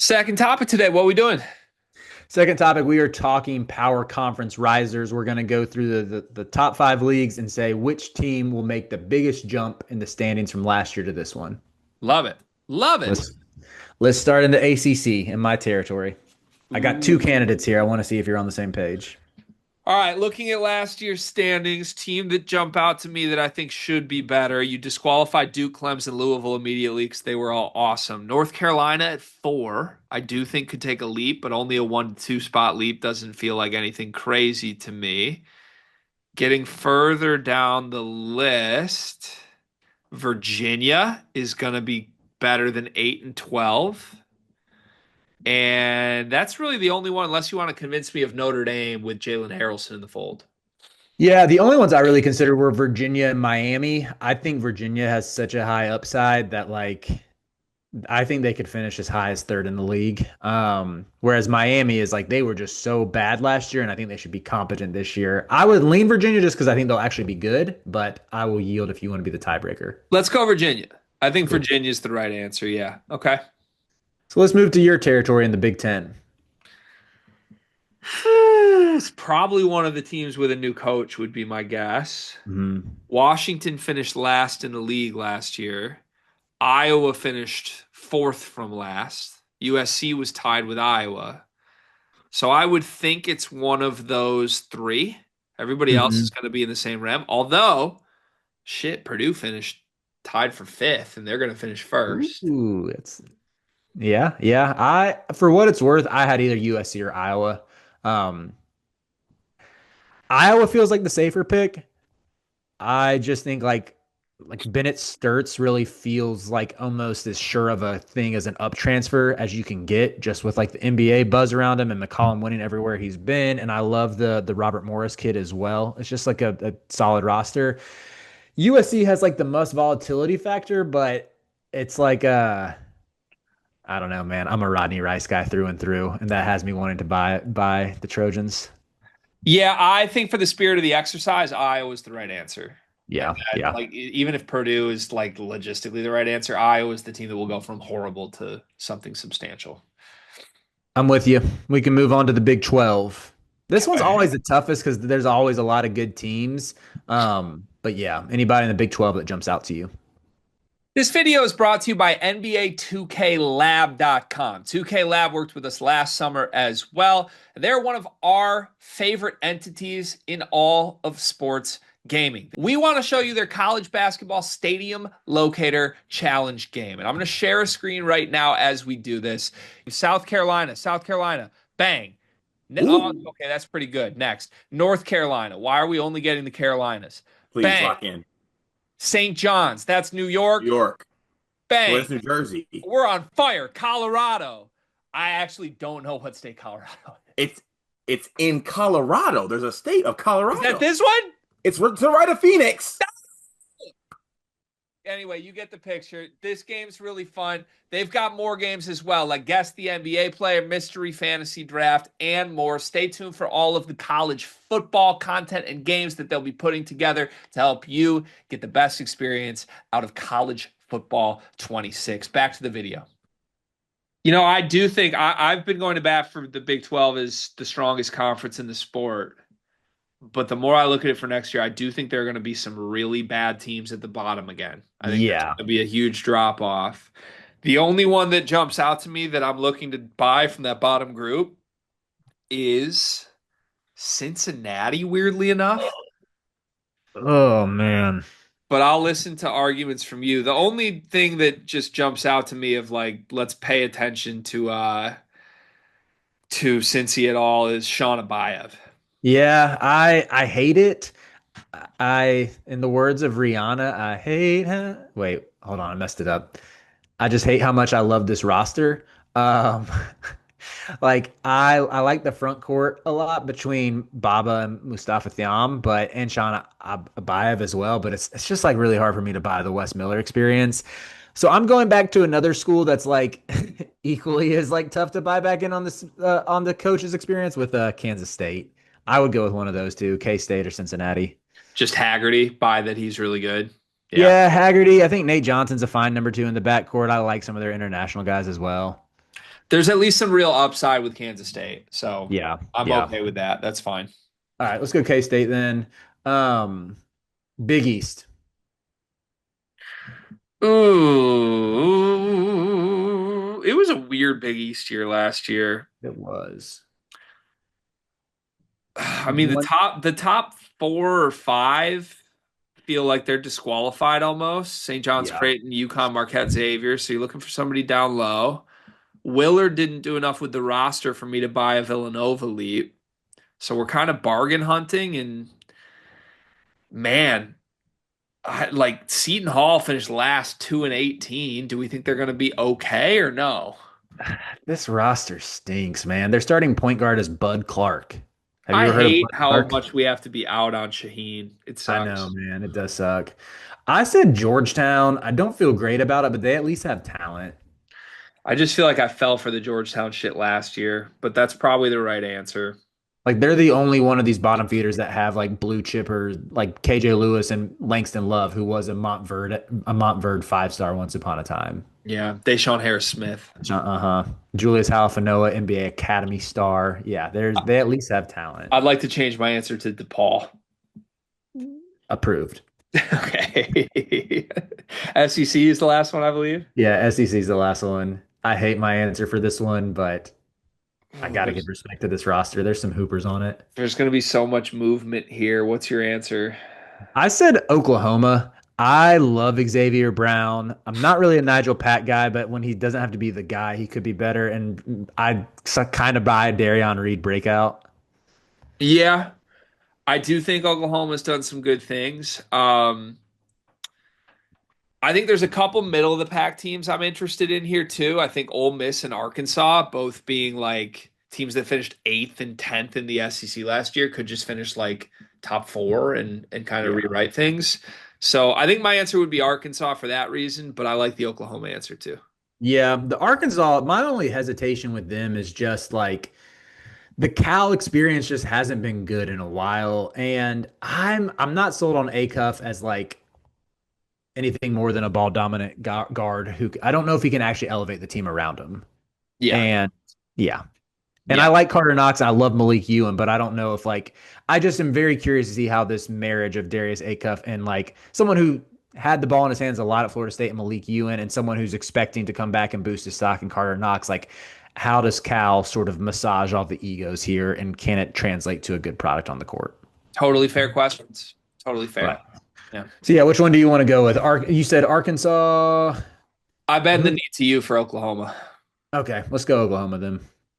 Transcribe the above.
Second topic today. What are we doing? Second topic, we are talking power conference risers. We're going to go through the top five leagues and say which team will make the biggest jump in the standings from last year to this one. Love it. Love it. Let's let's start in the ACC in my territory. I got two Ooh. candidates here. I want to see if you're on the same page. All right, looking at last year's standings, team that jump out to me that I think should be better. You disqualified Duke, Clemson, Louisville immediately because they were all awesome. North Carolina at 4, I do think could take a leap, but only a 1 to 2 spot leap doesn't feel like anything crazy to me. Getting further down the list, Virginia is going to be better than 8 and 12. And that's really the only one, unless you want to convince me of Notre Dame with Jalen Harrelson in the fold. Yeah, the only ones I really considered were Virginia and Miami. I think Virginia has such a high upside that I think they could finish as high as third in the league. Whereas Miami is like they were just so bad last year, and I think they should be competent this year. I would lean Virginia just because I think they'll actually be good, but I will yield if you want to be the tiebreaker. Let's go Virginia. I think Cool. Virginia's the right answer. Yeah. Okay. So let's move to your territory in the Big Ten. It's probably one of the teams with a new coach, would be my guess. Mhm. Washington finished last in the league last year. Iowa finished fourth from last. USC was tied with Iowa. So I would think it's one of those three. Everybody else is Mhm. going to be in the same realm. Although, shit, Purdue finished tied for fifth, and they're going to finish first. Ooh, it's yeah. I for what it's worth, I had either USC or Iowa. Um, Iowa feels like the safer pick. I just think like Bennett Sturts really feels like almost as sure of a thing as an up transfer as you can get, just with like the NBA buzz around him and McCollum winning everywhere he's been. And I love the Robert Morris kid as well. It's just like a solid roster. USC has like the most volatility factor, but it's like I don't know, man. I'm a Rodney Rice guy through and through, and that has me wanting to buy the Trojans. Yeah, I think for the spirit of the exercise, Iowa's the right answer. And Yeah, that, yeah. like, even if Purdue is like logistically the right answer, Iowa's the team that will go from horrible to something substantial. I'm with you. We can move on to the Big 12. This one's Okay. always the toughest because there's always a lot of good teams. But yeah, anybody in the Big 12 that jumps out to you. This video is brought to you by NBA 2KLab.com. 2K Lab worked with us last summer as well. They're one of our favorite entities in all of sports gaming. We want to show you their college basketball stadium locator challenge game. And I'm going to share a screen right now as we do this. South Carolina, bang. Oh, Ooh, okay, that's pretty good. Next, North Carolina. Why are we only getting the Carolinas? please Bang. lock in. St. John's, that's New New York. York. Bang. Where's New Jersey? We're on fire. Colorado. I actually don't know what state Colorado is. It's in Colorado. There's a state of Is that Colorado. this one? It's to the right of Phoenix. Anyway, you get the picture. This game's really fun. They've got more games as well, like Guess the NBA Player, Mystery Fantasy Draft, and more. Stay tuned for all of the college football content and games that they'll be putting together to help you get the best experience out of college football 26. Back to the video. I do think I've been going to bat for the Big 12 as the strongest conference in the sport. But the more I look at it for next year, I do think there are going to be some really bad teams at the bottom again. I think there's Yeah. going to be a huge drop off. The only one that jumps out to me that I'm looking to buy from that bottom group is Cincinnati, weirdly enough. Oh man. But I'll listen to arguments from you. The only thing that just jumps out to me of like, let's pay attention to Cincy at all is Sean Abayev. Yeah, I hate it. I in the words of Rihanna, I hate her. Wait, hold on, I messed it up. I just hate how much I love this roster. Um, like I like the front court a lot between Baba and Mustafa Thiam, but and Sean Abayev as well. But it's just like really hard for me to buy the Wes Miller experience. So I'm going back to another school that's like equally as like tough to buy back in on the coach's experience with Kansas State. I would go with one of those two, K State or Cincinnati. Just Haggerty, buy that he's really good. Yeah. Yeah, Haggerty. I think Nate Johnson's a fine number two in the backcourt. I like some of their international guys as well. There's at least some real upside with Kansas State. So Yeah, I'm yeah. okay with that. That's fine. All right, let's go K-State then. Um, Big East. Ooh, it was a weird Big East year last year. It was. I mean, One, the top four or five feel like they're disqualified almost. St. John's, yeah. Creighton, UConn, Marquette, Xavier. So you're looking for somebody down low. Willard didn't do enough with the roster for me to buy a Villanova leap. So we're kind of bargain hunting. And man, like Seton Hall finished last 2-18. Do we think they're going to be okay or no? This roster stinks, man. Their starting point guard is Bud Clark. Have you I ever heard of hate Bud how Clark? much we have to be out on Shaheen. It I know, sucks. man. It does suck. I said Georgetown. I don't feel great about it, but they at least have talent. I just feel like I fell for the Georgetown shit last year, but that's probably the right answer. Like they're the only one of these bottom feeders that have like blue chippers like KJ Lewis and Langston Love, who was a Montverde 5-star once upon a time. Yeah, Deshaun Harris Smith. Uh-huh. Julius Halafanoa, NBA Academy star. Yeah, they at least have talent. I'd like to change my answer to DePaul. Approved. Okay. SEC is the last one, I believe. Yeah, SEC is the last one. I hate my answer for this one, but I Ooh, got to give respect to this roster. There's some hoopers on it. there's going to be so much movement here. What's your answer? I said Oklahoma. I love Xavier Brown. I'm not really a Nigel Pack guy, but when he doesn't have to be the guy, he could be better. And I kind of buy Darion Reed breakout. Yeah, I do think Oklahoma's done some good things. I think there's a couple middle of the pack teams I'm interested in here too. I think Ole Miss and Arkansas, both being like teams that finished eighth and 10th in the SEC last year, could just finish like top four and kind of Yeah. rewrite things. So I think my answer would be Arkansas for that reason, but I like the Oklahoma answer too. Yeah, the Arkansas, my only hesitation with them is just like the Cal experience just hasn't been good in a while. And I'm not sold on Acuff as like anything more than a ball dominant guard who I don't know if he can actually elevate the team around him. Yeah. And yeah. And I Yeah. like Carter Knox. I love Malik Ewan, but I don't know if like I just am very curious to see how this marriage of Darius Acuff and like someone who had the ball in his hands a lot at Florida State and Malik Ewan and someone who's expecting to come back and boost his stock and Carter Knox, like how does Cal sort of massage all the egos here and can it translate to a good product on the court? Totally fair questions. Totally fair. Right. Yeah. So yeah, which one do you want to go with? You said Arkansas. I bend the knee to you for Oklahoma. Okay, let's go Oklahoma then.